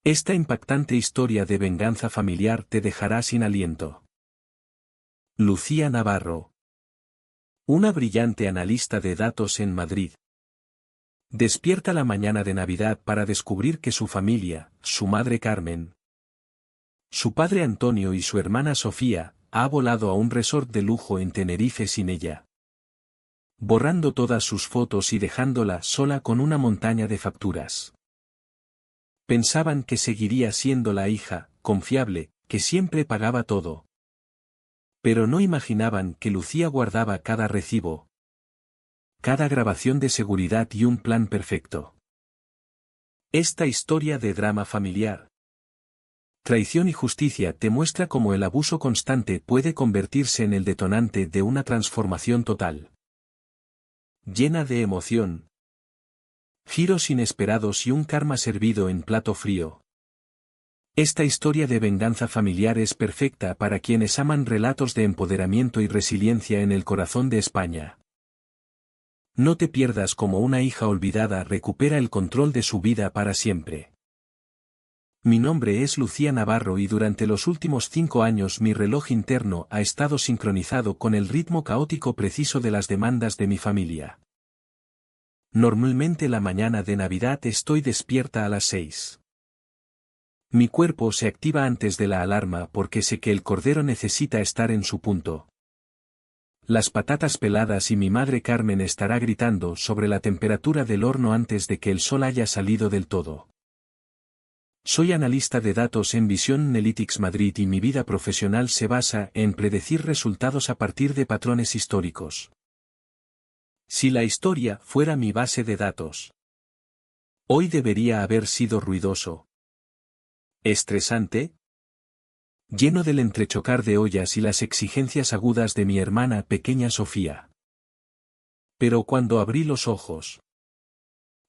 Esta impactante historia de venganza familiar te dejará sin aliento. Lucía Navarro. Una brillante analista de datos en Madrid. Despierta la mañana de Navidad para descubrir que su familia, su madre Carmen, su padre Antonio y su hermana Sofía, ha volado a un resort de lujo en Tenerife sin ella, borrando todas sus fotos y dejándola sola con una montaña de facturas. Pensaban que seguiría siendo la hija, confiable, que siempre pagaba todo. Pero no imaginaban que Lucía guardaba cada recibo, cada grabación de seguridad y un plan perfecto. Esta historia de drama familiar, traición y justicia te muestra cómo el abuso constante puede convertirse en el detonante de una transformación total. Llena de emoción, giros inesperados y un karma servido en plato frío. Esta historia de venganza familiar es perfecta para quienes aman relatos de empoderamiento y resiliencia en el corazón de España. No te pierdas cómo una hija olvidada recupera el control de su vida para siempre. Mi nombre es Lucía Navarro y durante los últimos 5 años mi reloj interno ha estado sincronizado con el ritmo caótico preciso de las demandas de mi familia. Normalmente la mañana de Navidad estoy despierta a las 6. Mi cuerpo se activa antes de la alarma porque sé que el cordero necesita estar en su punto. Las patatas peladas y mi madre Carmen estará gritando sobre la temperatura del horno antes de que el sol haya salido del todo. Soy analista de datos en Vision Analytics Madrid y mi vida profesional se basa en predecir resultados a partir de patrones históricos. Si la historia fuera mi base de datos, hoy debería haber sido ruidoso, estresante, lleno del entrechocar de ollas y las exigencias agudas de mi hermana pequeña Sofía. Pero cuando abrí los ojos,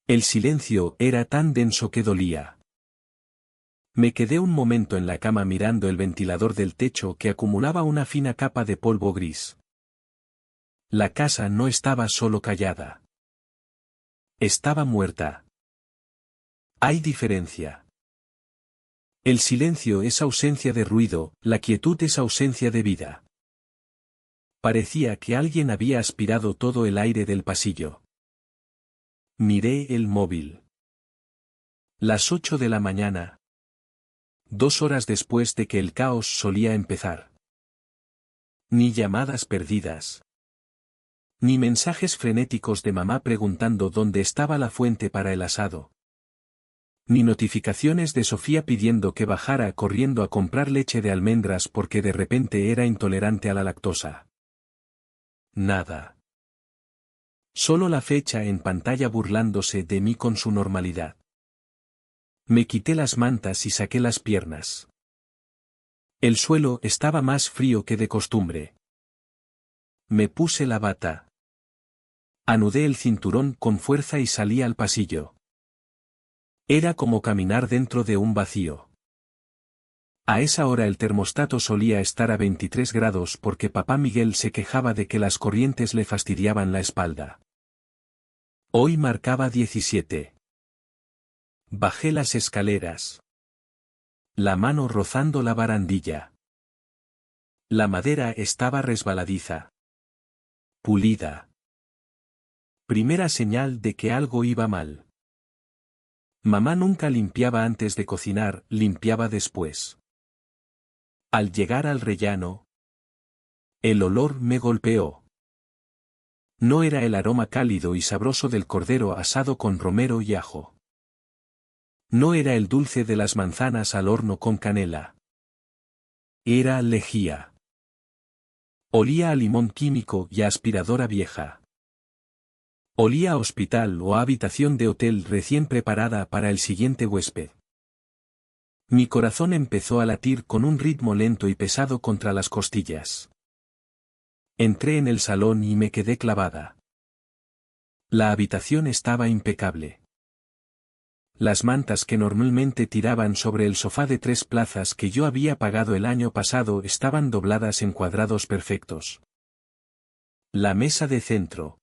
el silencio era tan denso que dolía. Me quedé un momento en la cama mirando el ventilador del techo que acumulaba una fina capa de polvo gris. La casa no estaba solo callada. Estaba muerta. Hay diferencia. El silencio es ausencia de ruido, la quietud es ausencia de vida. Parecía que alguien había aspirado todo el aire del pasillo. Miré el móvil. Las 8 de la mañana. 2 horas después de que el caos solía empezar. Ni llamadas perdidas. Ni mensajes frenéticos de mamá preguntando dónde estaba la fuente para el asado. Ni notificaciones de Sofía pidiendo que bajara corriendo a comprar leche de almendras porque de repente era intolerante a la lactosa. Nada. Solo la fecha en pantalla burlándose de mí con su normalidad. Me quité las mantas y saqué las piernas. El suelo estaba más frío que de costumbre. Me puse la bata. Anudé el cinturón con fuerza y salí al pasillo. Era como caminar dentro de un vacío. A esa hora el termostato solía estar a 23 grados porque papá Miguel se quejaba de que las corrientes le fastidiaban la espalda. Hoy marcaba 17. Bajé las escaleras. La mano rozando la barandilla. La madera estaba resbaladiza. Pulida. Primera señal de que algo iba mal. Mamá nunca limpiaba antes de cocinar, limpiaba después. Al llegar al rellano, el olor me golpeó. No era el aroma cálido y sabroso del cordero asado con romero y ajo. No era el dulce de las manzanas al horno con canela. Era lejía. Olía a limón químico y a aspiradora vieja. Olía a hospital o a habitación de hotel recién preparada para el siguiente huésped. Mi corazón empezó a latir con un ritmo lento y pesado contra las costillas. Entré en el salón y me quedé clavada. La habitación estaba impecable. Las mantas que normalmente tiraban sobre el sofá de 3 plazas que yo había pagado el año pasado estaban dobladas en cuadrados perfectos. La mesa de centro,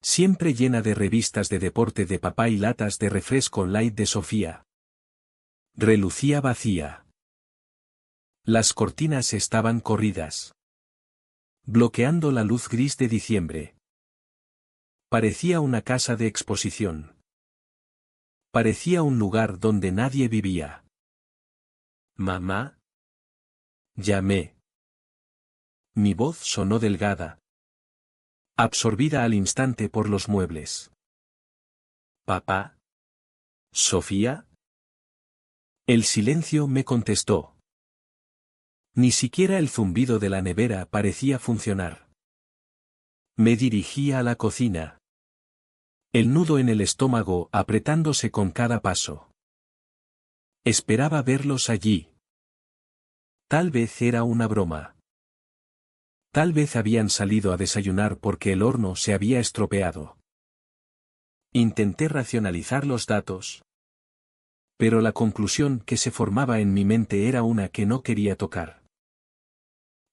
siempre llena de revistas de deporte de papá y latas de refresco light de Sofía, Relucía vacía. Las cortinas estaban corridas, bloqueando la luz gris de diciembre. Parecía una casa de exposición. Parecía un lugar donde nadie vivía. «¿Mamá?» Llamé. Mi voz sonó delgada, absorbida al instante por los muebles. «¿Papá? ¿Sofía?» El silencio me contestó. Ni siquiera el zumbido de la nevera parecía funcionar. Me dirigí a la cocina. El nudo en el estómago apretándose con cada paso. Esperaba verlos allí. Tal vez era una broma. Tal vez habían salido a desayunar porque el horno se había estropeado. Intenté racionalizar los datos. Pero la conclusión que se formaba en mi mente era una que no quería tocar.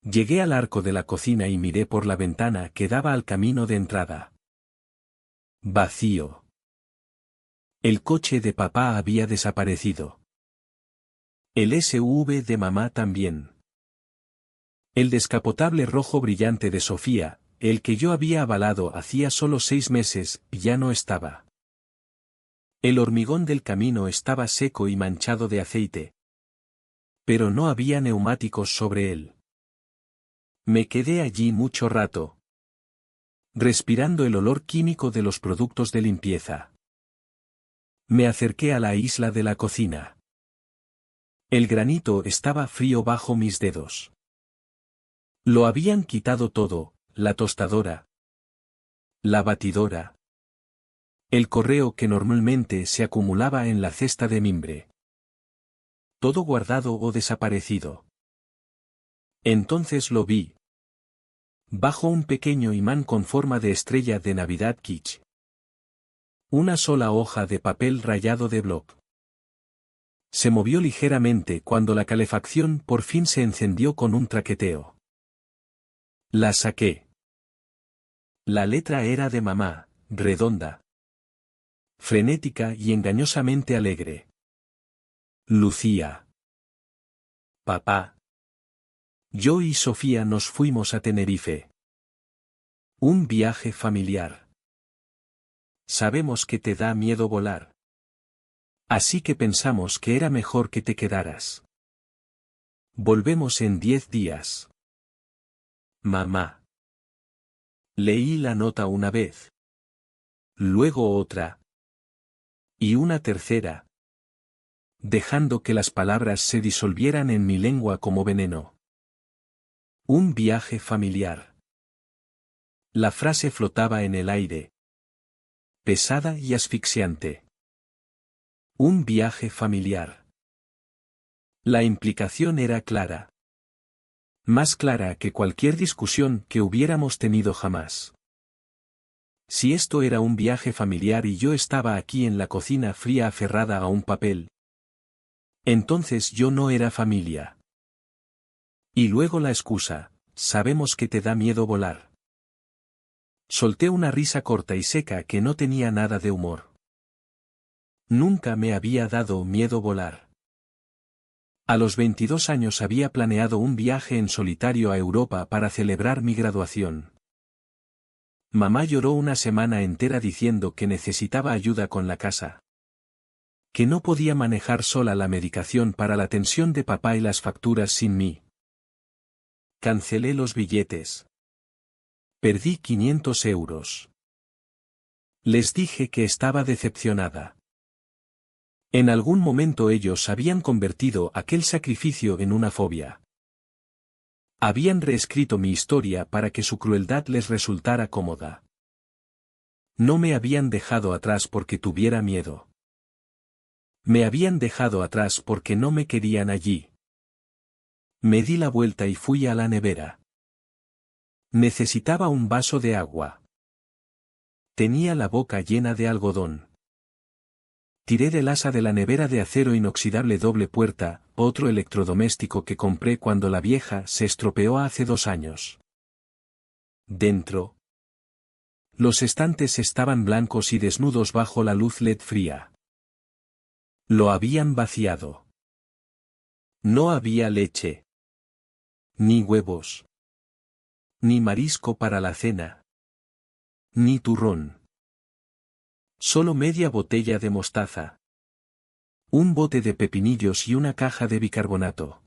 Llegué al arco de la cocina y miré por la ventana que daba al camino de entrada. Vacío. El coche de papá había desaparecido. El SUV de mamá también. El descapotable rojo brillante de Sofía, el que yo había avalado hacía solo 6 meses, ya no estaba. El hormigón del camino estaba seco y manchado de aceite. Pero no había neumáticos sobre él. Me quedé allí mucho rato, respirando el olor químico de los productos de limpieza. Me acerqué a la isla de la cocina. El granito estaba frío bajo mis dedos. Lo habían quitado todo, la tostadora, la batidora, el correo que normalmente se acumulaba en la cesta de mimbre. Todo guardado o desaparecido. Entonces lo vi. Bajo un pequeño imán con forma de estrella de Navidad kitsch. Una sola hoja de papel rayado de bloc. Se movió ligeramente cuando la calefacción por fin se encendió con un traqueteo. La saqué. La letra era de mamá, redonda, frenética y engañosamente alegre. Lucía. Papá. Yo y Sofía nos fuimos a Tenerife. Un viaje familiar. Sabemos que te da miedo volar. Así que pensamos que era mejor que te quedaras. Volvemos en 10 días. Mamá. Leí la nota una vez. Luego otra. Y una tercera. Dejando que las palabras se disolvieran en mi lengua como veneno. Un viaje familiar. La frase flotaba en el aire. Pesada y asfixiante. Un viaje familiar. La implicación era clara. Más clara que cualquier discusión que hubiéramos tenido jamás. Si esto era un viaje familiar y yo estaba aquí en la cocina fría aferrada a un papel, entonces yo no era familia. Y luego la excusa, sabemos que te da miedo volar. Solté una risa corta y seca que no tenía nada de humor. Nunca me había dado miedo volar. A los 22 años había planeado un viaje en solitario a Europa para celebrar mi graduación. Mamá lloró una semana entera diciendo que necesitaba ayuda con la casa. Que no podía manejar sola la medicación para la tensión de papá y las facturas sin mí. Cancelé los billetes. Perdí 500 euros. Les dije que estaba decepcionada. En algún momento ellos habían convertido aquel sacrificio en una fobia. Habían reescrito mi historia para que su crueldad les resultara cómoda. No me habían dejado atrás porque tuviera miedo. Me habían dejado atrás porque no me querían allí. Me di la vuelta y fui a la nevera. Necesitaba un vaso de agua. Tenía la boca llena de algodón. Tiré del asa de la nevera de acero inoxidable doble puerta, otro electrodoméstico que compré cuando la vieja se estropeó hace 2 años. Dentro. Los estantes estaban blancos y desnudos bajo la luz LED fría. Lo habían vaciado. No había leche. Ni huevos. Ni marisco para la cena. Ni turrón. Solo media botella de mostaza. Un bote de pepinillos y una caja de bicarbonato.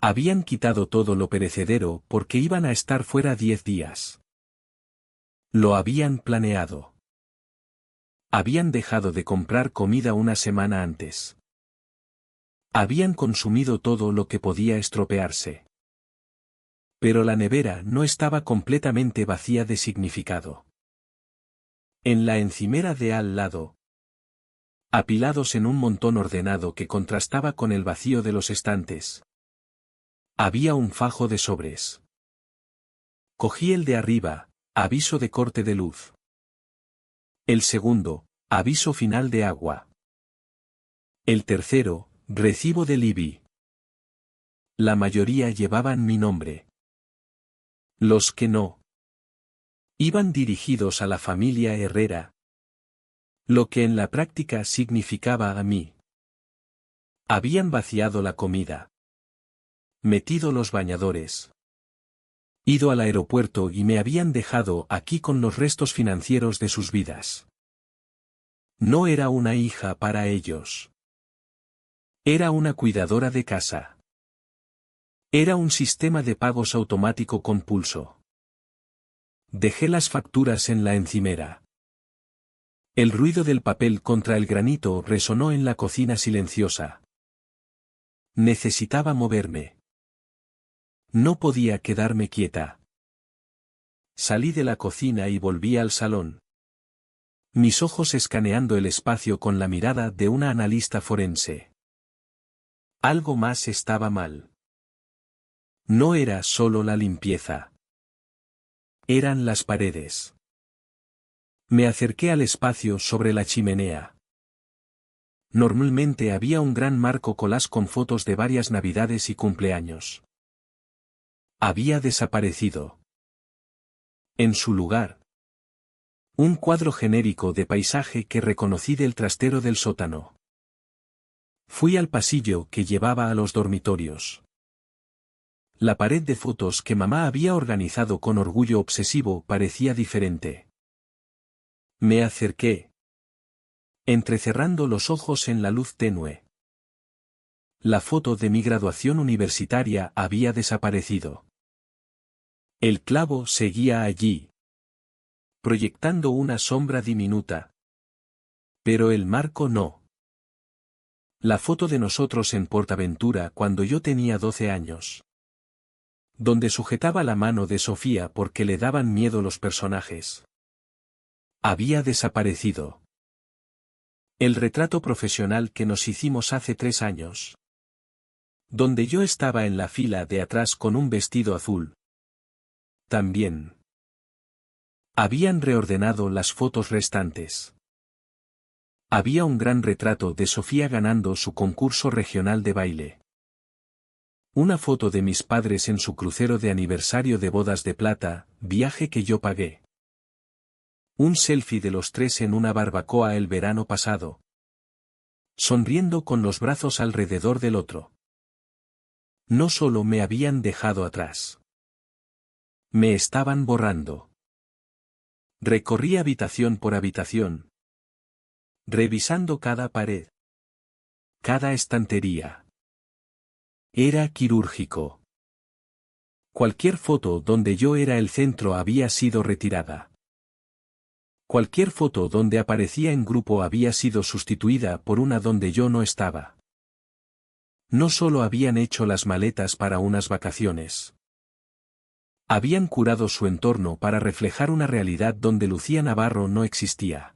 Habían quitado todo lo perecedero porque iban a estar fuera 10 días. Lo habían planeado. Habían dejado de comprar comida una semana antes. Habían consumido todo lo que podía estropearse. Pero la nevera no estaba completamente vacía de significado. En la encimera de al lado, apilados en un montón ordenado que contrastaba con el vacío de los estantes, había un fajo de sobres. Cogí el de arriba, aviso de corte de luz. El segundo, aviso final de agua. El tercero, recibo del IBI. La mayoría llevaban mi nombre. Los que no, iban dirigidos a la familia Herrera. Lo que en la práctica significaba a mí. Habían vaciado la comida. Metido los bañadores. Ido al aeropuerto y me habían dejado aquí con los restos financieros de sus vidas. No era una hija para ellos. Era una cuidadora de casa. Era un sistema de pagos automático con pulso. Dejé las facturas en la encimera. El ruido del papel contra el granito resonó en la cocina silenciosa. Necesitaba moverme. No podía quedarme quieta. Salí de la cocina y volví al salón. Mis ojos escaneando el espacio con la mirada de una analista forense. Algo más estaba mal. No era solo la limpieza. Eran las paredes. Me acerqué al espacio sobre la chimenea. Normalmente había un gran marco collage con fotos de varias navidades y cumpleaños. Había desaparecido. En su lugar, un cuadro genérico de paisaje que reconocí del trastero del sótano. Fui al pasillo que llevaba a los dormitorios. La pared de fotos que mamá había organizado con orgullo obsesivo parecía diferente. Me acerqué, entrecerrando los ojos en la luz tenue. La foto de mi graduación universitaria había desaparecido. El clavo seguía allí, proyectando una sombra diminuta. Pero el marco no. La foto de nosotros en Portaventura cuando yo tenía 12 años. Donde sujetaba la mano de Sofía porque le daban miedo los personajes. Había desaparecido. El retrato profesional que nos hicimos hace 3 años. Donde yo estaba en la fila de atrás con un vestido azul. También. Habían reordenado las fotos restantes. Había un gran retrato de Sofía ganando su concurso regional de baile. Una foto de mis padres en su crucero de aniversario de bodas de plata, viaje que yo pagué. Un selfie de los 3 en una barbacoa el verano pasado. Sonriendo con los brazos alrededor del otro. No solo me habían dejado atrás. Me estaban borrando. Recorrí habitación por habitación. Revisando cada pared. Cada estantería. Era quirúrgico. Cualquier foto donde yo era el centro había sido retirada. Cualquier foto donde aparecía en grupo había sido sustituida por una donde yo no estaba. No solo habían hecho las maletas para unas vacaciones. Habían curado su entorno para reflejar una realidad donde Lucía Navarro no existía.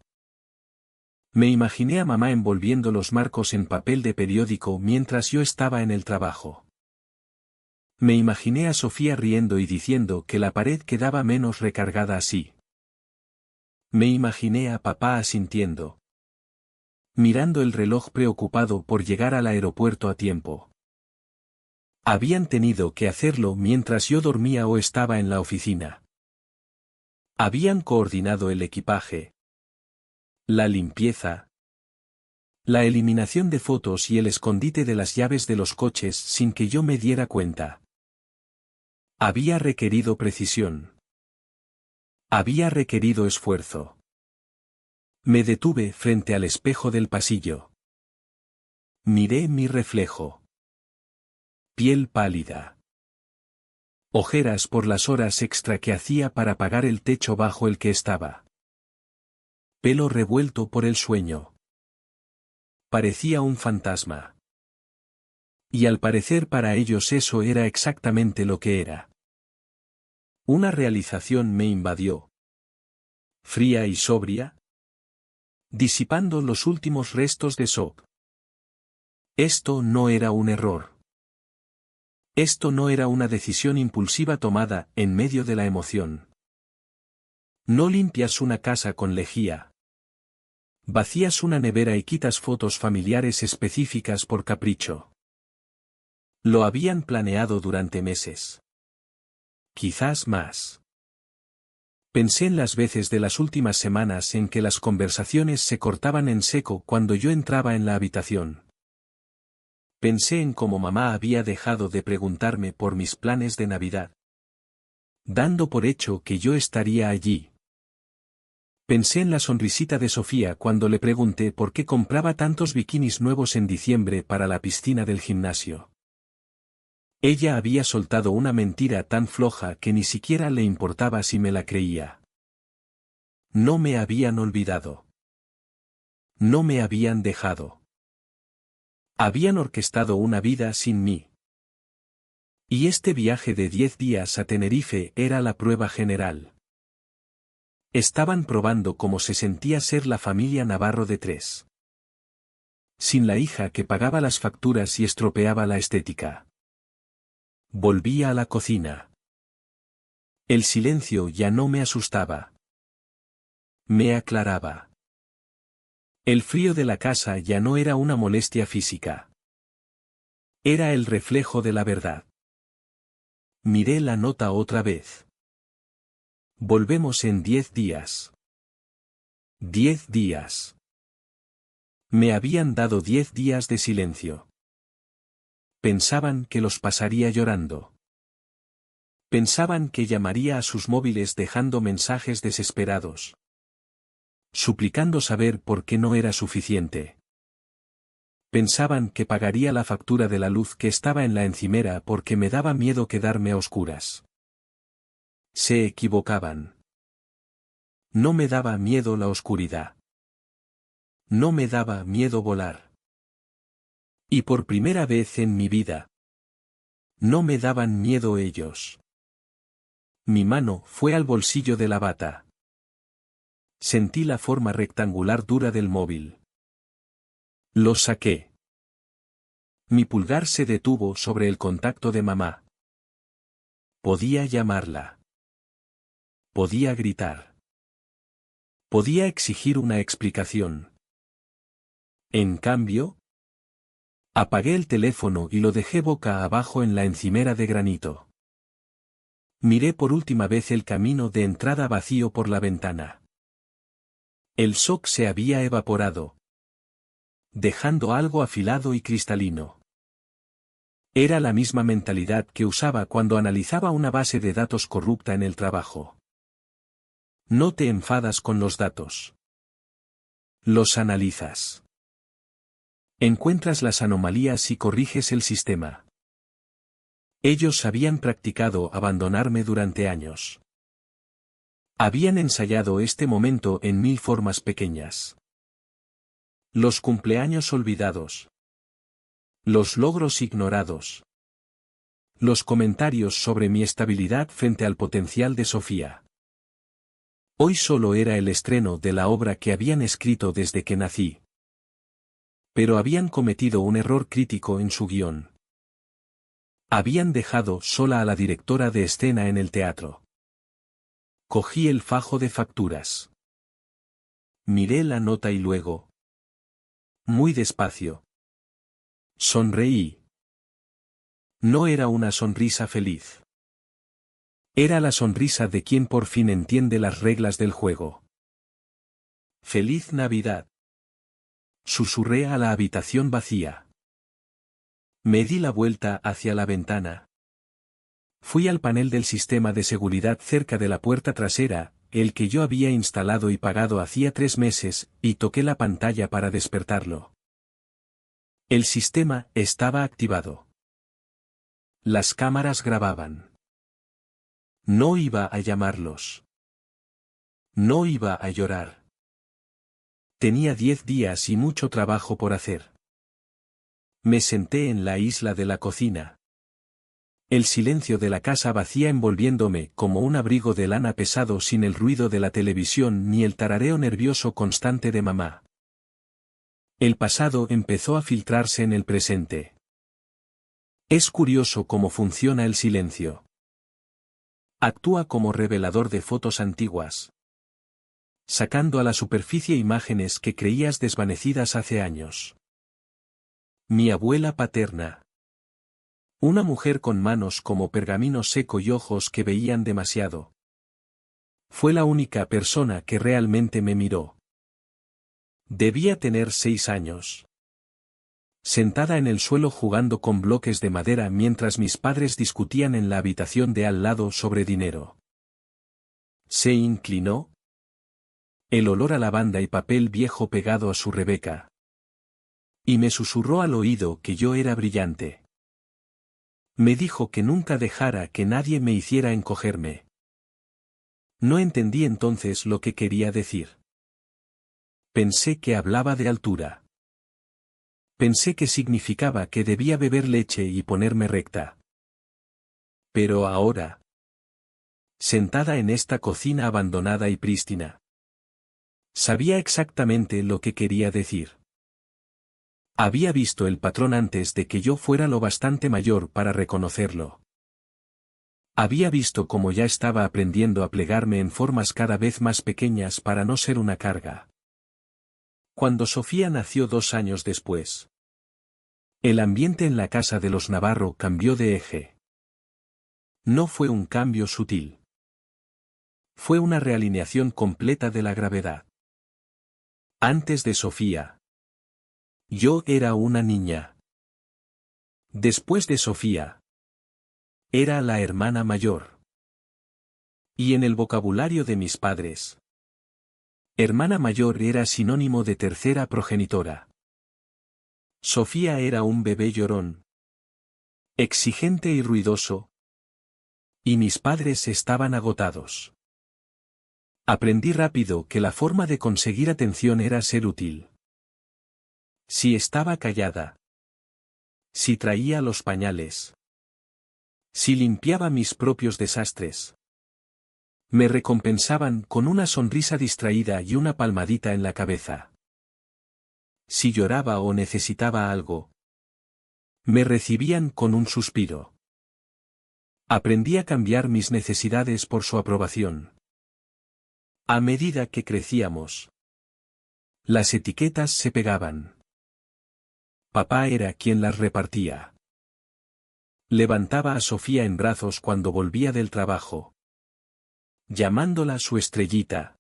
Me imaginé a mamá envolviendo los marcos en papel de periódico mientras yo estaba en el trabajo. Me imaginé a Sofía riendo y diciendo que la pared quedaba menos recargada así. Me imaginé a papá asintiendo. Mirando el reloj preocupado por llegar al aeropuerto a tiempo. Habían tenido que hacerlo mientras yo dormía o estaba en la oficina. Habían coordinado el equipaje. La limpieza. La eliminación de fotos y el escondite de las llaves de los coches sin que yo me diera cuenta. Había requerido precisión. Había requerido esfuerzo. Me detuve frente al espejo del pasillo. Miré mi reflejo. Piel pálida. Ojeras por las horas extra que hacía para pagar el techo bajo el que estaba. Pelo revuelto por el sueño. Parecía un fantasma. Y al parecer para ellos eso era exactamente lo que era. Una realización me invadió. Fría y sobria. Disipando los últimos restos de shock. Esto no era un error. Esto no era una decisión impulsiva tomada en medio de la emoción. No limpias una casa con lejía. Vacías una nevera y quitas fotos familiares específicas por capricho. Lo habían planeado durante meses. Quizás más. Pensé en las veces de las últimas semanas en que las conversaciones se cortaban en seco cuando yo entraba en la habitación. Pensé en cómo mamá había dejado de preguntarme por mis planes de Navidad. Dando por hecho que yo estaría allí. Pensé en la sonrisita de Sofía cuando le pregunté por qué compraba tantos bikinis nuevos en diciembre para la piscina del gimnasio. Ella había soltado una mentira tan floja que ni siquiera le importaba si me la creía. No me habían olvidado. No me habían dejado. Habían orquestado una vida sin mí. Y este viaje de 10 días a Tenerife era la prueba general. Estaban probando cómo se sentía ser la familia Navarro de 3. Sin la hija que pagaba las facturas y estropeaba la estética. Volví a la cocina. El silencio ya no me asustaba. Me aclaraba. El frío de la casa ya no era una molestia física. Era el reflejo de la verdad. Miré la nota otra vez. Volvemos en 10 días. 10 días. Me habían dado 10 días de silencio. Pensaban que los pasaría llorando. Pensaban que llamaría a sus móviles dejando mensajes desesperados. Suplicando saber por qué no era suficiente. Pensaban que pagaría la factura de la luz que estaba en la encimera porque me daba miedo quedarme a oscuras. Se equivocaban. No me daba miedo la oscuridad. No me daba miedo volar. Y por primera vez en mi vida. No me daban miedo ellos. Mi mano fue al bolsillo de la bata. Sentí la forma rectangular dura del móvil. Lo saqué. Mi pulgar se detuvo sobre el contacto de mamá. Podía llamarla. Podía gritar. Podía exigir una explicación. En cambio, apagué el teléfono y lo dejé boca abajo en la encimera de granito. Miré por última vez el camino de entrada vacío por la ventana. El shock se había evaporado, dejando algo afilado y cristalino. Era la misma mentalidad que usaba cuando analizaba una base de datos corrupta en el trabajo. No te enfadas con los datos. Los analizas. Encuentras las anomalías y corriges el sistema. Ellos habían practicado abandonarme durante años. Habían ensayado este momento en 1000 formas pequeñas. Los cumpleaños olvidados. Los logros ignorados. Los comentarios sobre mi estabilidad frente al potencial de Sofía. Hoy solo era el estreno de la obra que habían escrito desde que nací. Pero habían cometido un error crítico en su guión. Habían dejado sola a la directora de escena en el teatro. Cogí el fajo de facturas. Miré la nota y luego. Muy despacio. Sonreí. No era una sonrisa feliz. Era la sonrisa de quien por fin entiende las reglas del juego. Feliz Navidad. Susurré a la habitación vacía. Me di la vuelta hacia la ventana. Fui al panel del sistema de seguridad cerca de la puerta trasera, el que yo había instalado y pagado hacía 3 meses, y toqué la pantalla para despertarlo. El sistema estaba activado. Las cámaras grababan. No iba a llamarlos. No iba a llorar. Tenía 10 días y mucho trabajo por hacer. Me senté en la isla de la cocina. El silencio de la casa vacía envolviéndome como un abrigo de lana pesado sin el ruido de la televisión ni el tarareo nervioso constante de mamá. El pasado empezó a filtrarse en el presente. Es curioso cómo funciona el silencio. Actúa como revelador de fotos antiguas, sacando a la superficie imágenes que creías desvanecidas hace años. Mi abuela paterna. Una mujer con manos como pergamino seco y ojos que veían demasiado. Fue la única persona que realmente me miró. Debía tener 6 años. Sentada en el suelo jugando con bloques de madera mientras mis padres discutían en la habitación de al lado sobre dinero. Se inclinó. El olor a lavanda y papel viejo pegado a su Rebeca. Y me susurró al oído que yo era brillante. Me dijo que nunca dejara que nadie me hiciera encogerme. No entendí entonces lo que quería decir. Pensé que hablaba de altura. Pensé que significaba que debía beber leche y ponerme recta. Pero ahora, sentada en esta cocina abandonada y prístina, sabía exactamente lo que quería decir. Había visto el patrón antes de que yo fuera lo bastante mayor para reconocerlo. Había visto cómo ya estaba aprendiendo a plegarme en formas cada vez más pequeñas para no ser una carga. Cuando Sofía nació 2 años después, el ambiente en la casa de los Navarro cambió de eje. No fue un cambio sutil. Fue una realineación completa de la gravedad. Antes de Sofía, yo era una niña. Después de Sofía, era la hermana mayor. Y en el vocabulario de mis padres, hermana mayor era sinónimo de tercera progenitora. Sofía era un bebé llorón, exigente y ruidoso, y mis padres estaban agotados. Aprendí rápido que la forma de conseguir atención era ser útil. Si estaba callada, si traía los pañales, si limpiaba mis propios desastres, me recompensaban con una sonrisa distraída y una palmadita en la cabeza. Si lloraba o necesitaba algo, me recibían con un suspiro. Aprendí a cambiar mis necesidades por su aprobación. A medida que crecíamos, las etiquetas se pegaban. Papá era quien las repartía. Levantaba a Sofía en brazos cuando volvía del trabajo, llamándola su estrellita,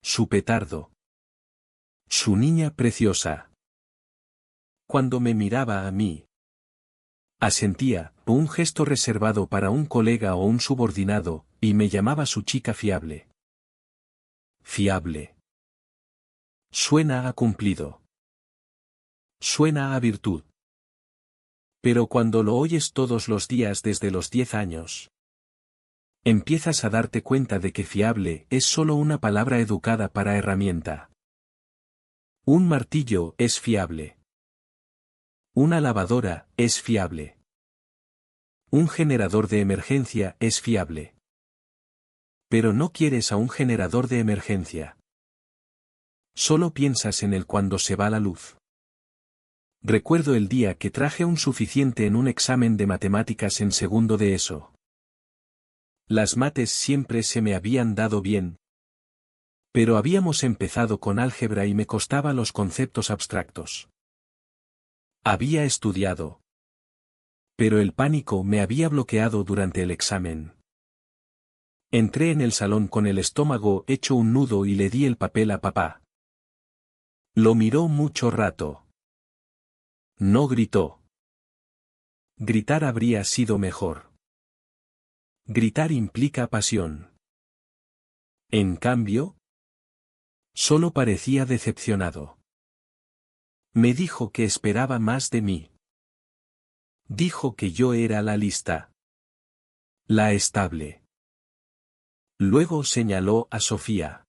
su petardo, su niña preciosa. Cuando me miraba a mí, asentía, un gesto reservado para un colega o un subordinado, y me llamaba su chica fiable. Fiable. Suena a cumplido. Suena a virtud. Pero cuando lo oyes todos los días desde los 10 años, empiezas a darte cuenta de que fiable es solo una palabra educada para herramienta. Un martillo es fiable. Una lavadora es fiable. Un generador de emergencia es fiable. Pero no quieres a un generador de emergencia. Solo piensas en él cuando se va la luz. Recuerdo el día que traje un suficiente en un examen de matemáticas en segundo de ESO. Las mates siempre se me habían dado bien. Pero habíamos empezado con álgebra y me costaba los conceptos abstractos. Había estudiado. Pero el pánico me había bloqueado durante el examen. Entré en el salón con el estómago hecho un nudo y le di el papel a papá. Lo miró mucho rato. No gritó. Gritar habría sido mejor. Gritar implica pasión. En cambio, solo parecía decepcionado. Me dijo que esperaba más de mí. Dijo que yo era la lista. La estable. Luego señaló a Sofía,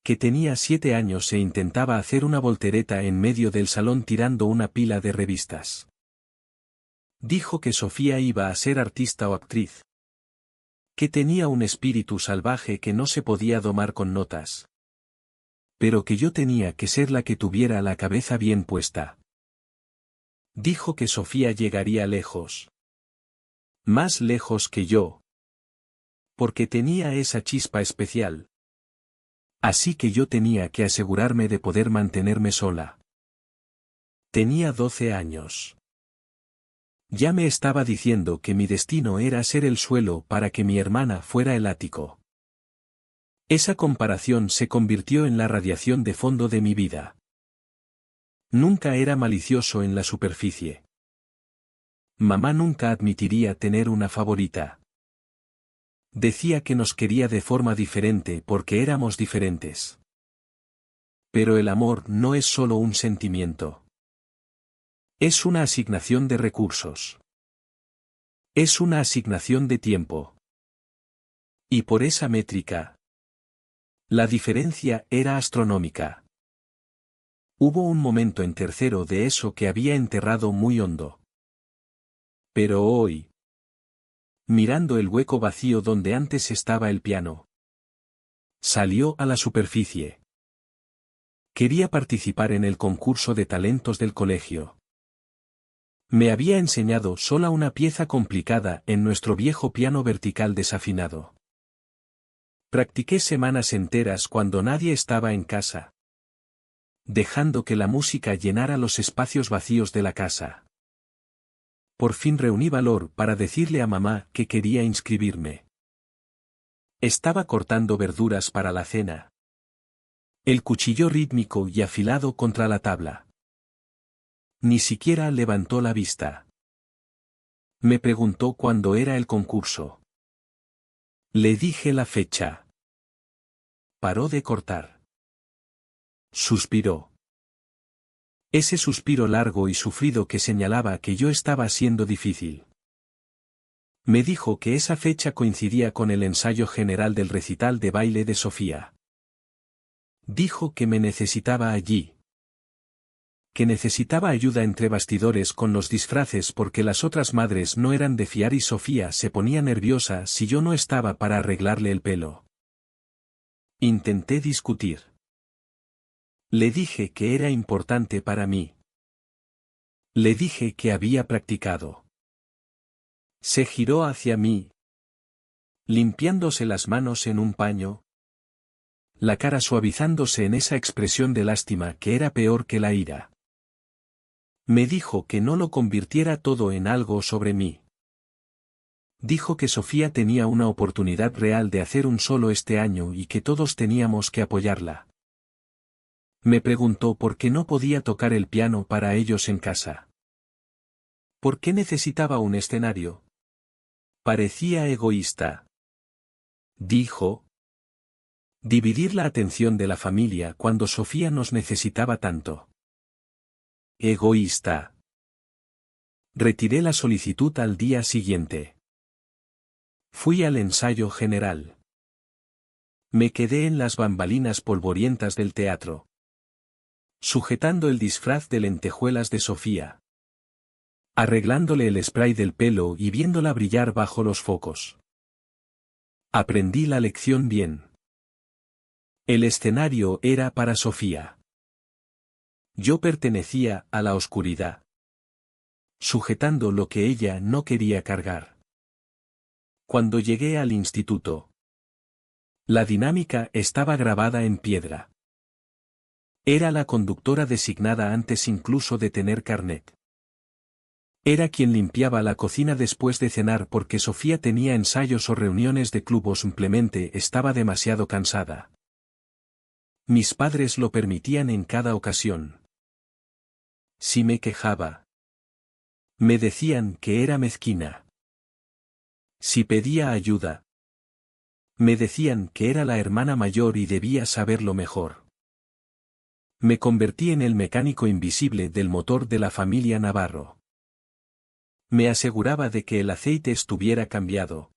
que tenía 7 años e intentaba hacer una voltereta en medio del salón tirando una pila de revistas. Dijo que Sofía iba a ser artista o actriz. Que tenía un espíritu salvaje que no se podía domar con notas. Pero que yo tenía que ser la que tuviera la cabeza bien puesta. Dijo que Sofía llegaría lejos. Más lejos que yo. Porque tenía esa chispa especial. Así que yo tenía que asegurarme de poder mantenerme sola. Tenía 12 años. Ya me estaba diciendo que mi destino era ser el suelo para que mi hermana fuera el ático. Esa comparación se convirtió en la radiación de fondo de mi vida. Nunca era malicioso en la superficie. Mamá nunca admitiría tener una favorita. Decía que nos quería de forma diferente porque éramos diferentes. Pero el amor no es solo un sentimiento. Es una asignación de recursos. Es una asignación de tiempo. Y por esa métrica, la diferencia era astronómica. Hubo un momento en tercero de eso que había enterrado muy hondo. Pero hoy, mirando el hueco vacío donde antes estaba el piano, salió a la superficie. Quería participar en el concurso de talentos del colegio. Me había enseñado sola una pieza complicada en nuestro viejo piano vertical desafinado. Practiqué semanas enteras cuando nadie estaba en casa, dejando que la música llenara los espacios vacíos de la casa. Por fin reuní valor para decirle a mamá que quería inscribirme. Estaba cortando verduras para la cena. El cuchillo rítmico y afilado contra la tabla. Ni siquiera levantó la vista. Me preguntó cuándo era el concurso. Le dije la fecha. Paró de cortar. Suspiró. Ese suspiro largo y sufrido que señalaba que yo estaba siendo difícil. Me dijo que esa fecha coincidía con el ensayo general del recital de baile de Sofía. Dijo que me necesitaba allí. Que necesitaba ayuda entre bastidores con los disfraces porque las otras madres no eran de fiar y Sofía se ponía nerviosa si yo no estaba para arreglarle el pelo. Intenté discutir. Le dije que era importante para mí. Le dije que había practicado. Se giró hacia mí, limpiándose las manos en un paño, la cara suavizándose en esa expresión de lástima que era peor que la ira. Me dijo que no lo convirtiera todo en algo sobre mí. Dijo que Sofía tenía una oportunidad real de hacer un solo este año y que todos teníamos que apoyarla. Me preguntó por qué no podía tocar el piano para ellos en casa. ¿Por qué necesitaba un escenario? Parecía egoísta. Dijo. Dividir la atención de la familia cuando Sofía nos necesitaba tanto. Egoísta. Retiré la solicitud al día siguiente. Fui al ensayo general. Me quedé en las bambalinas polvorientas del teatro, sujetando el disfraz de lentejuelas de Sofía, arreglándole el spray del pelo y viéndola brillar bajo los focos. Aprendí la lección bien. El escenario era para Sofía. Yo pertenecía a la oscuridad, sujetando lo que ella no quería cargar. Cuando llegué al instituto, la dinámica estaba grabada en piedra. Era la conductora designada antes incluso de tener carnet. Era quien limpiaba la cocina después de cenar porque Sofía tenía ensayos o reuniones de club o simplemente estaba demasiado cansada. Mis padres lo permitían en cada ocasión. Si me quejaba, me decían que era mezquina. Si pedía ayuda, me decían que era la hermana mayor y debía saberlo mejor. Me convertí en el mecánico invisible del motor de la familia Navarro. Me aseguraba de que el aceite estuviera cambiado,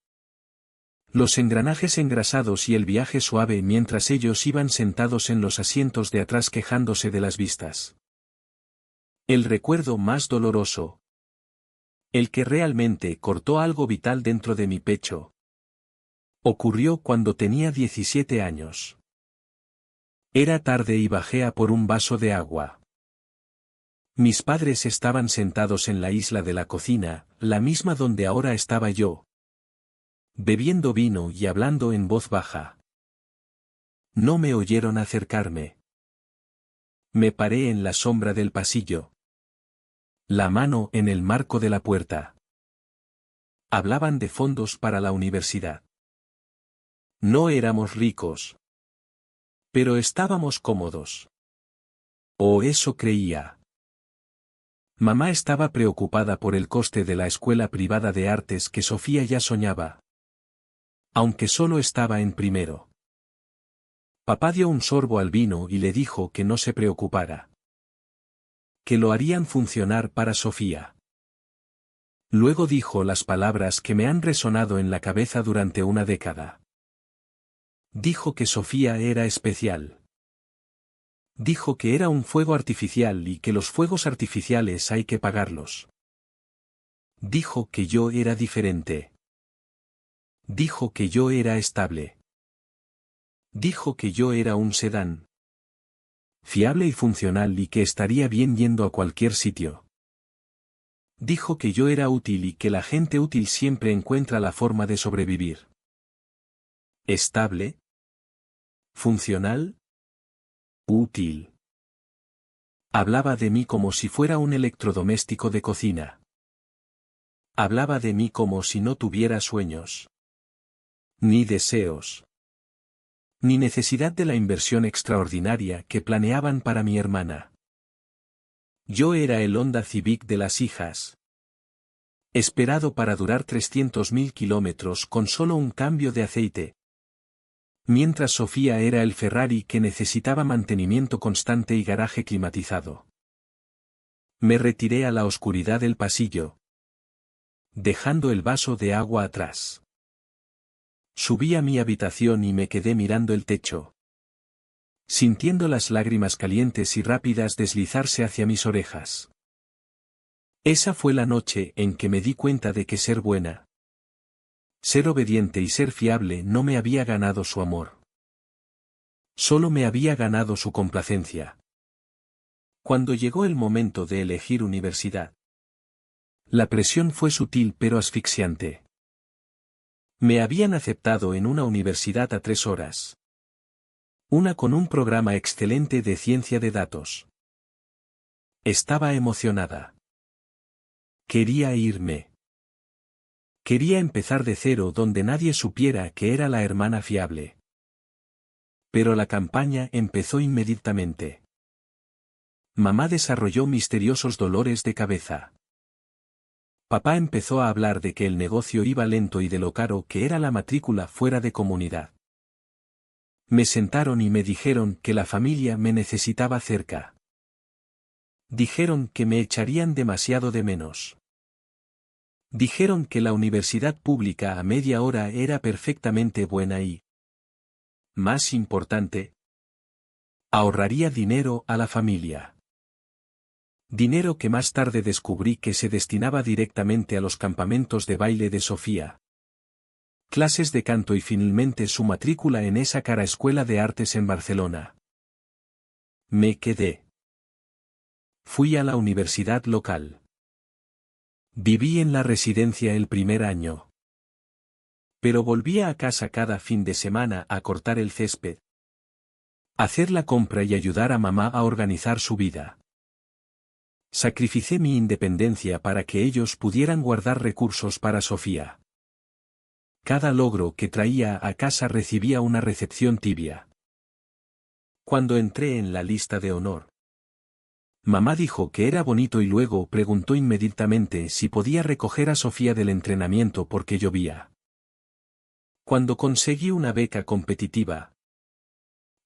los engranajes engrasados y el viaje suave mientras ellos iban sentados en los asientos de atrás quejándose de las vistas. El recuerdo más doloroso, el que realmente cortó algo vital dentro de mi pecho, ocurrió cuando tenía 17 años. Era tarde y bajé a por un vaso de agua. Mis padres estaban sentados en la isla de la cocina, la misma donde ahora estaba yo, bebiendo vino y hablando en voz baja. No me oyeron acercarme. Me paré en la sombra del pasillo, la mano en el marco de la puerta. Hablaban de fondos para la universidad. No éramos ricos, pero estábamos cómodos. O eso creía. Mamá estaba preocupada por el coste de la escuela privada de artes que Sofía ya soñaba, aunque solo estaba en primero. Papá dio un sorbo al vino y le dijo que no se preocupara, que lo harían funcionar para Sofía. Luego dijo las palabras que me han resonado en la cabeza durante una década. Dijo que Sofía era especial. Dijo que era un fuego artificial y que los fuegos artificiales hay que pagarlos. Dijo que yo era diferente. Dijo que yo era estable. Dijo que yo era un sedán, fiable y funcional y que estaría bien yendo a cualquier sitio. Dijo que yo era útil y que la gente útil siempre encuentra la forma de sobrevivir. ¿Estable? ¿Funcional? Útil. Hablaba de mí como si fuera un electrodoméstico de cocina. Hablaba de mí como si no tuviera sueños, ni deseos, ni necesidad de la inversión extraordinaria que planeaban para mi hermana. Yo era el Honda Civic de las hijas, esperado para durar 300.000 kilómetros con solo un cambio de aceite, mientras Sofía era el Ferrari que necesitaba mantenimiento constante y garaje climatizado. Me retiré a la oscuridad del pasillo, dejando el vaso de agua atrás. Subí a mi habitación y me quedé mirando el techo, sintiendo las lágrimas calientes y rápidas deslizarse hacia mis orejas. Esa fue la noche en que me di cuenta de que ser buena, ser obediente y ser fiable no me había ganado su amor. Solo me había ganado su complacencia. Cuando llegó el momento de elegir universidad, la presión fue sutil pero asfixiante. Me habían aceptado en una universidad a 3 horas. Una con un programa excelente de ciencia de datos. Estaba emocionada. Quería irme. Quería empezar de cero donde nadie supiera que era la hermana fiable. Pero la campaña empezó inmediatamente. Mamá desarrolló misteriosos dolores de cabeza. Papá empezó a hablar de que el negocio iba lento y de lo caro que era la matrícula fuera de comunidad. Me sentaron y me dijeron que la familia me necesitaba cerca. Dijeron que me echarían demasiado de menos. Dijeron que la universidad pública a media hora era perfectamente buena y, más importante, ahorraría dinero a la familia. Dinero que más tarde descubrí que se destinaba directamente a los campamentos de baile de Sofía, clases de canto y finalmente su matrícula en esa cara escuela de artes en Barcelona. Me quedé. Fui a la universidad local. Viví en la residencia el primer año. Pero volvía a casa cada fin de semana a cortar el césped, hacer la compra y ayudar a mamá a organizar su vida. Sacrificé mi independencia para que ellos pudieran guardar recursos para Sofía. Cada logro que traía a casa recibía una recepción tibia. Cuando entré en la lista de honor, mamá dijo que era bonito y luego preguntó inmediatamente si podía recoger a Sofía del entrenamiento porque llovía. Cuando conseguí una beca competitiva,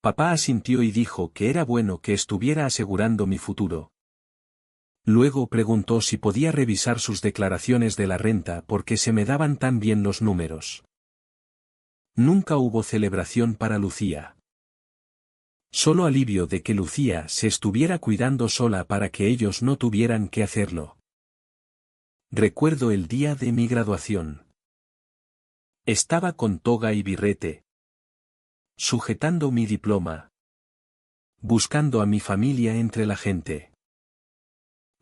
papá asintió y dijo que era bueno que estuviera asegurando mi futuro. Luego preguntó si podía revisar sus declaraciones de la renta porque se me daban tan bien los números. Nunca hubo celebración para Lucía. Solo alivio de que Lucía se estuviera cuidando sola para que ellos no tuvieran que hacerlo. Recuerdo el día de mi graduación. Estaba con toga y birrete, sujetando mi diploma, buscando a mi familia entre la gente.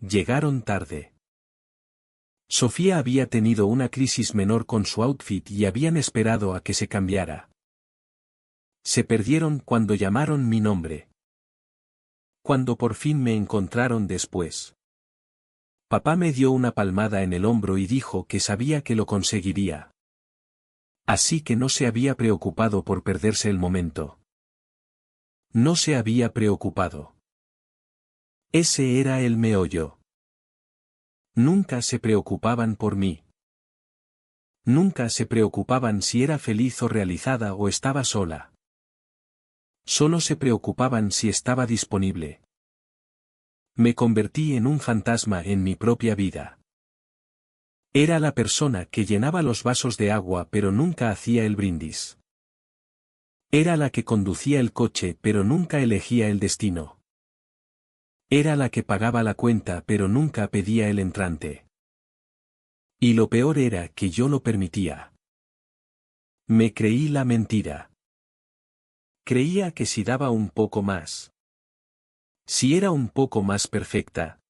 Llegaron tarde. Sofía había tenido una crisis menor con su outfit y habían esperado a que se cambiara. Se perdieron cuando llamaron mi nombre. Cuando por fin me encontraron después. Papá me dio una palmada en el hombro y dijo que sabía que lo conseguiría. Así que no se había preocupado por perderse el momento. No se había preocupado. Ese era el meollo. Nunca se preocupaban por mí. Nunca se preocupaban si era feliz o realizada o estaba sola. Solo se preocupaban si estaba disponible. Me convertí en un fantasma en mi propia vida. Era la persona que llenaba los vasos de agua pero nunca hacía el brindis. Era la que conducía el coche pero nunca elegía el destino. Era la que pagaba la cuenta pero nunca pedía el entrante. Y lo peor era que yo lo permitía. Me creí la mentira. Creía que si daba un poco más. Si era un poco más perfecta.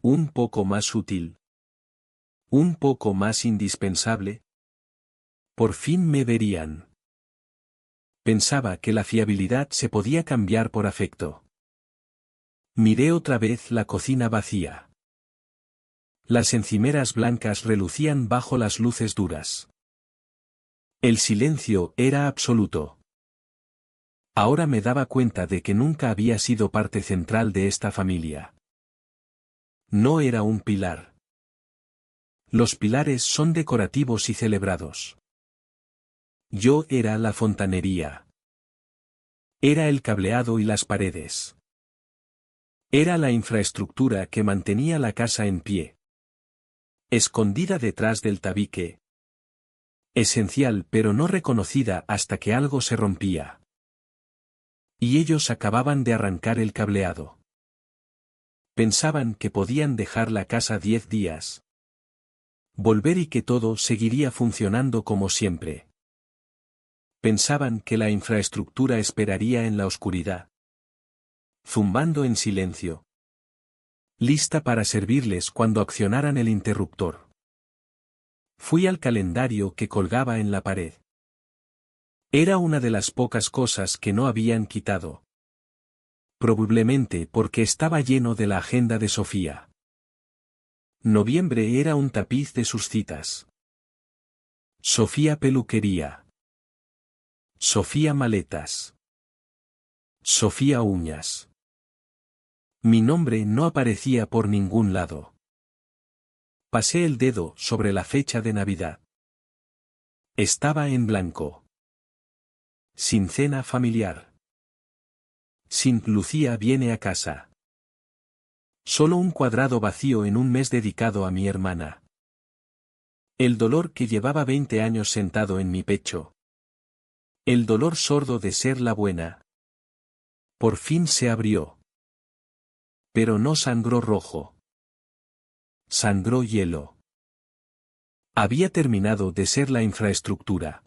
Un poco más útil. Un poco más indispensable. Por fin me verían. Pensaba que la fiabilidad se podía cambiar por afecto. Miré otra vez la cocina vacía. Las encimeras blancas relucían bajo las luces duras. El silencio era absoluto. Ahora me daba cuenta de que nunca había sido parte central de esta familia. No era un pilar. Los pilares son decorativos y celebrados. Yo era la fontanería. Era el cableado y las paredes. Era la infraestructura que mantenía la casa en pie. Escondida detrás del tabique. Esencial pero no reconocida hasta que algo se rompía. Y ellos acababan de arrancar el cableado. Pensaban que podían dejar la casa 10 días. Volver y que todo seguiría funcionando como siempre. Pensaban que la infraestructura esperaría en la oscuridad. Zumbando en silencio. Lista para servirles cuando accionaran el interruptor. Fui al calendario que colgaba en la pared. Era una de las pocas cosas que no habían quitado. Probablemente porque estaba lleno de la agenda de Sofía. Noviembre era un tapiz de sus citas. Sofía peluquería. Sofía maletas. Sofía uñas. Mi nombre no aparecía por ningún lado. Pasé el dedo sobre la fecha de Navidad. Estaba en blanco. Sin cena familiar. Sin Lucía viene a casa. Solo un cuadrado vacío en un mes dedicado a mi hermana. El dolor que llevaba 20 años sentado en mi pecho. El dolor sordo de ser la buena. Por fin se abrió. Pero no sangró rojo. Sangró hielo. Había terminado de ser la infraestructura.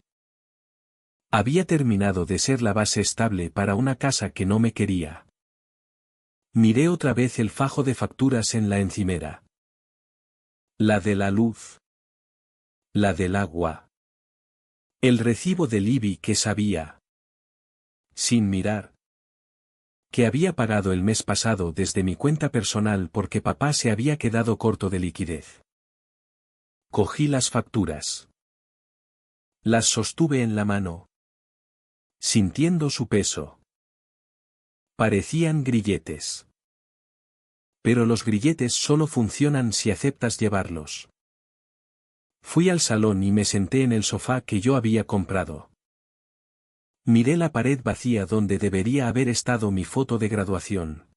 Había terminado de ser la base estable para una casa que no me quería. Miré otra vez el fajo de facturas en la encimera. La de la luz. La del agua. El recibo del IBI que sabía. Sin mirar. Que había pagado el mes pasado desde mi cuenta personal porque papá se había quedado corto de liquidez. Cogí las facturas. Las sostuve en la mano. Sintiendo su peso. Parecían grilletes. Pero los grilletes solo funcionan si aceptas llevarlos. Fui al salón y me senté en el sofá que yo había comprado. Miré la pared vacía donde debería haber estado mi foto de graduación.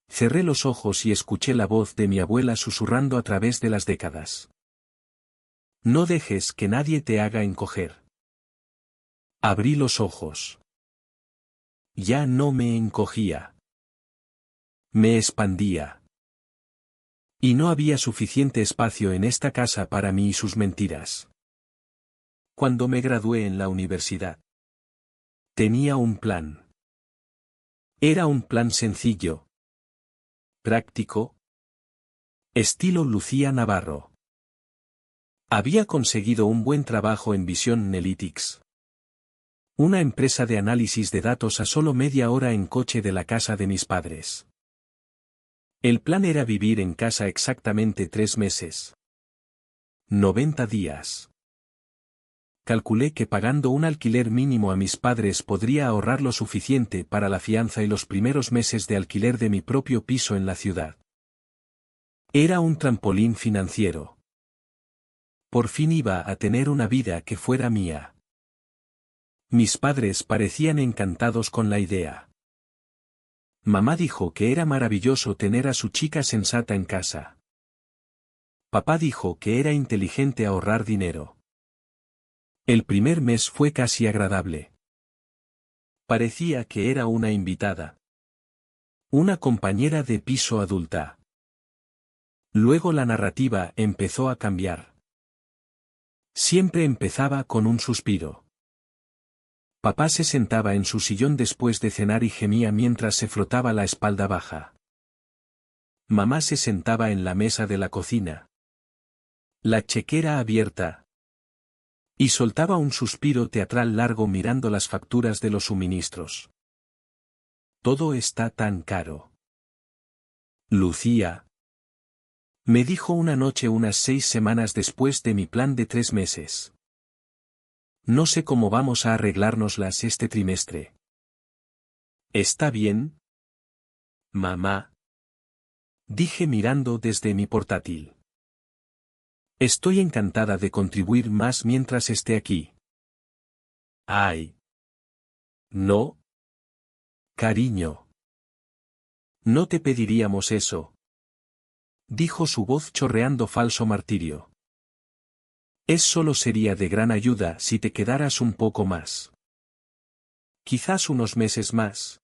Cerré los ojos y escuché la voz de mi abuela susurrando a través de las décadas. No dejes que nadie te haga encoger. Abrí los ojos. Ya no me encogía. Me expandía. Y no había suficiente espacio en esta casa para mí y sus mentiras. Cuando me gradué en la universidad, tenía un plan. Era un plan sencillo. Práctico. Estilo Lucía Navarro. Había conseguido un buen trabajo en Vision Analytics, una empresa de análisis de datos a solo media hora en coche de la casa de mis padres. El plan era vivir en casa exactamente 3 meses. 90 días. Calculé que pagando un alquiler mínimo a mis padres podría ahorrar lo suficiente para la fianza y los primeros meses de alquiler de mi propio piso en la ciudad. Era un trampolín financiero. Por fin iba a tener una vida que fuera mía. Mis padres parecían encantados con la idea. Mamá dijo que era maravilloso tener a su chica sensata en casa. Papá dijo que era inteligente ahorrar dinero. El primer mes fue casi agradable. Parecía que era una invitada. Una compañera de piso adulta. Luego la narrativa empezó a cambiar. Siempre empezaba con un suspiro. Papá se sentaba en su sillón después de cenar y gemía mientras se frotaba la espalda baja. Mamá se sentaba en la mesa de la cocina. La chequera abierta. Y soltaba un suspiro teatral largo mirando las facturas de los suministros. Todo está tan caro. Lucía. Me dijo una noche unas 6 semanas después de mi plan de 3 meses. No sé cómo vamos a arreglárnoslas este trimestre. ¿Está bien? Mamá. Dije mirando desde mi portátil. Estoy encantada de contribuir más mientras esté aquí. Ay. No. Cariño. No te pediríamos eso. Dijo su voz chorreando falso martirio. Solo sería de gran ayuda si te quedaras un poco más. Quizás unos meses más.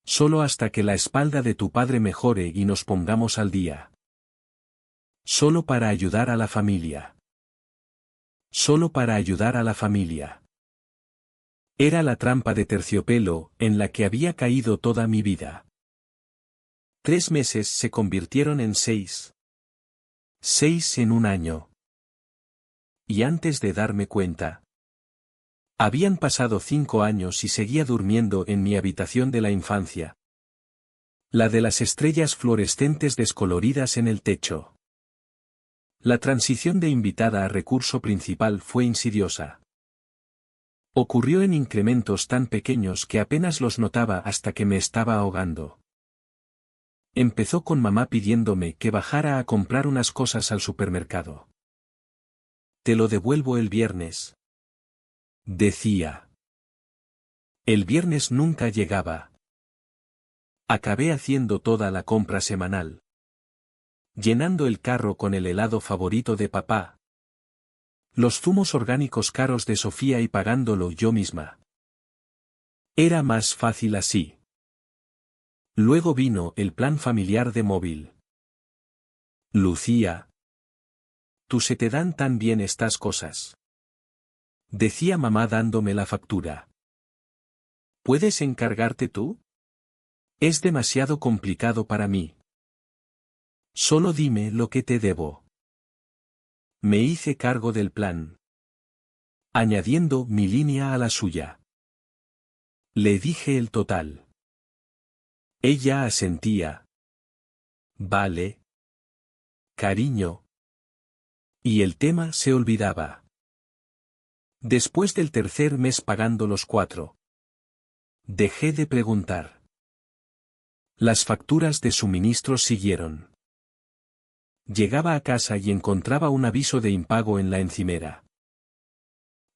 Solo hasta que la espalda de tu padre mejore y nos pongamos al día. Solo para ayudar a la familia. Solo para ayudar a la familia. Era la trampa de terciopelo en la que había caído toda mi vida. 3 meses se convirtieron en 6. 6 en un año. Y antes de darme cuenta, habían pasado 5 años y seguía durmiendo en mi habitación de la infancia. La de las estrellas fluorescentes descoloridas en el techo. La transición de invitada a recurso principal fue insidiosa. Ocurrió en incrementos tan pequeños que apenas los notaba hasta que me estaba ahogando. Empezó con mamá pidiéndome que bajara a comprar unas cosas al supermercado. Te lo devuelvo el viernes. Decía. El viernes nunca llegaba. Acabé haciendo toda la compra semanal. Llenando el carro con el helado favorito de papá. Los zumos orgánicos caros de Sofía y pagándolo yo misma. Era más fácil así. Luego vino el plan familiar de móvil. Lucía. Tú se te dan tan bien estas cosas. Decía mamá dándome la factura. ¿Puedes encargarte tú? Es demasiado complicado para mí. Solo dime lo que te debo. Me hice cargo del plan. Añadiendo mi línea a la suya. Le dije el total. Ella asentía. Vale. Cariño. Y el tema se olvidaba. Después del tercer mes pagando los 4 Dejé de preguntar. Las facturas de suministros siguieron. Llegaba a casa y encontraba un aviso de impago en la encimera.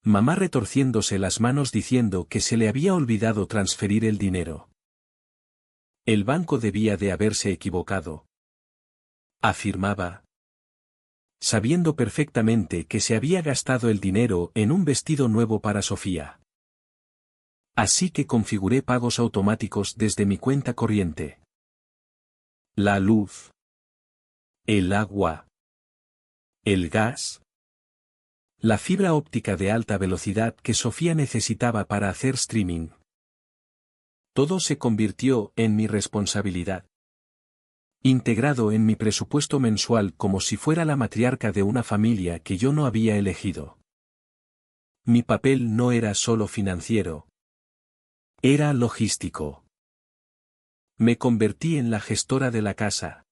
Mamá retorciéndose las manos diciendo que se le había olvidado transferir el dinero. El banco debía de haberse equivocado. Afirmaba. Sabiendo perfectamente que se había gastado el dinero en un vestido nuevo para Sofía. Así que configuré pagos automáticos desde mi cuenta corriente. La luz. El agua. El gas. La fibra óptica de alta velocidad que Sofía necesitaba para hacer streaming. Todo se convirtió en mi responsabilidad. Integrado en mi presupuesto mensual como si fuera la matriarca de una familia que yo no había elegido. Mi papel no era solo financiero. Era logístico. Me convertí en la gestora de la casa.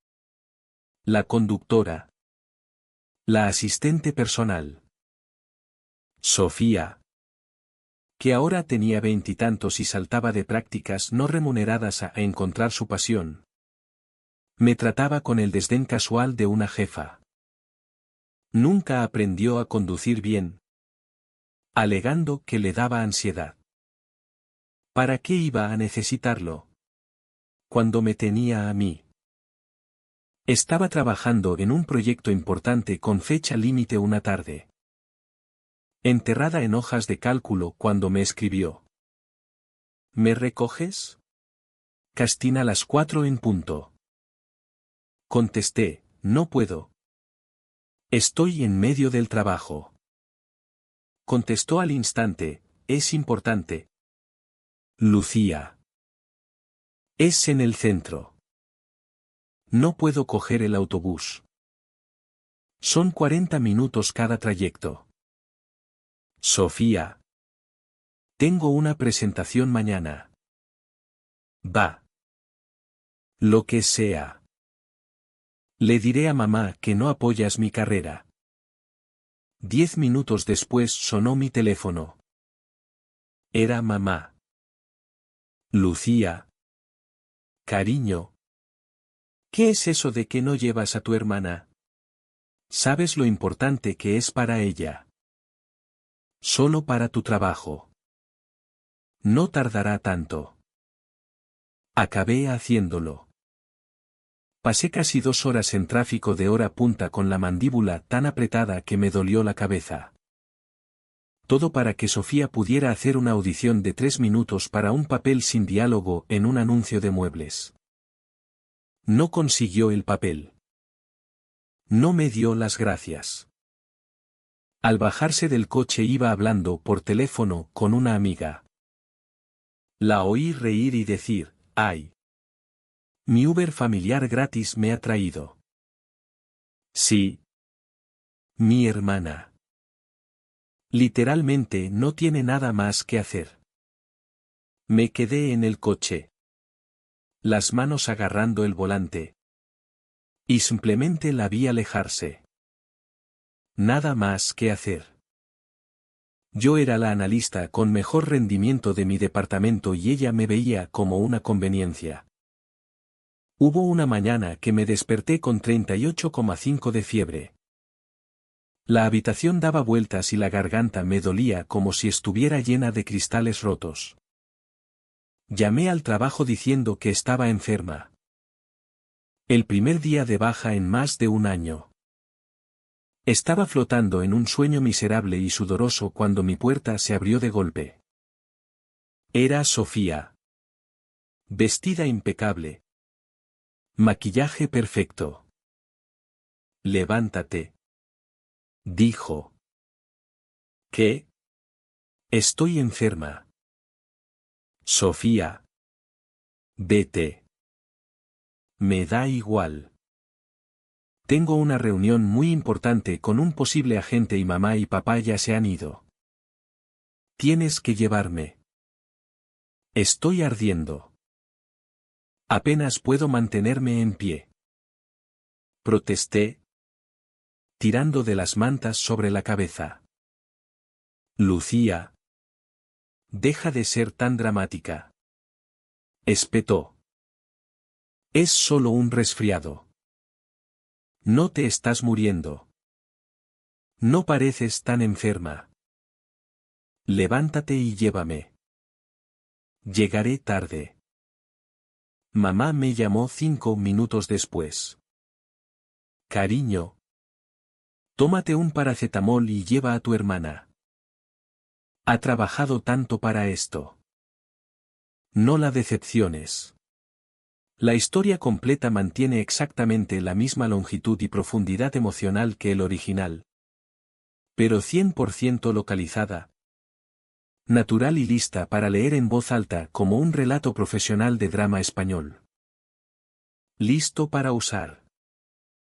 La conductora. La asistente personal. Sofía. Que ahora tenía 20 y tantos y saltaba de prácticas no remuneradas a encontrar su pasión. Me trataba con el desdén casual de una jefa. Nunca aprendió a conducir bien. Alegando que le daba ansiedad. ¿Para qué iba a necesitarlo? Cuando me tenía a mí. Estaba trabajando en un proyecto importante con fecha límite una tarde. Enterrada en hojas de cálculo cuando me escribió. ¿Me recoges? Castina las 4 en punto. Contesté, no puedo. Estoy en medio del trabajo. Contestó al instante, es importante. Lucía. Es en el centro. No puedo coger el autobús. Son 40 minutos cada trayecto. Sofía. Tengo una presentación mañana. Va. Lo que sea. Le diré a mamá que no apoyas mi carrera. 10 minutos después sonó mi teléfono. Era mamá. Lucía. Cariño. ¿Qué es eso de que no llevas a tu hermana? ¿Sabes lo importante que es para ella? Solo para tu trabajo. No tardará tanto. Acabé haciéndolo. Pasé casi 2 horas en tráfico de hora punta con la mandíbula tan apretada que me dolió la cabeza. Todo para que Sofía pudiera hacer una audición de 3 minutos para un papel sin diálogo en un anuncio de muebles. No consiguió el papel. No me dio las gracias. Al bajarse del coche iba hablando por teléfono con una amiga. La oí reír y decir, ¡ay! Mi Uber familiar gratis me ha traído. Sí. Mi hermana. Literalmente no tiene nada más que hacer. Me quedé en el coche. Las manos agarrando el volante. Y simplemente la vi alejarse. Nada más que hacer. Yo era la analista con mejor rendimiento de mi departamento y ella me veía como una conveniencia. Hubo una mañana que me desperté con 38,5 de fiebre. La habitación daba vueltas y la garganta me dolía como si estuviera llena de cristales rotos. Llamé al trabajo diciendo que estaba enferma. El primer día de baja en más de un año. Estaba flotando en un sueño miserable y sudoroso cuando mi puerta se abrió de golpe. Era Sofía. Vestida impecable. Maquillaje perfecto. Levántate. Dijo. ¿Qué? Estoy enferma. Sofía. Vete. Me da igual. Tengo una reunión muy importante con un posible agente y mamá y papá ya se han ido. Tienes que llevarme. Estoy ardiendo. Apenas puedo mantenerme en pie. Protesté. Tirando de las mantas sobre la cabeza. Lucía. Deja de ser tan dramática. Espetó. Es solo un resfriado. No te estás muriendo. No pareces tan enferma. Levántate y llévame. Llegaré tarde. Mamá me llamó 5 minutos después. Cariño. Tómate un paracetamol y lleva a tu hermana. Ha trabajado tanto para esto. No la decepciones. La historia completa mantiene exactamente la misma longitud y profundidad emocional que el original. Pero 100% localizada. Natural y lista para leer en voz alta como un relato profesional de drama español. Listo para usar.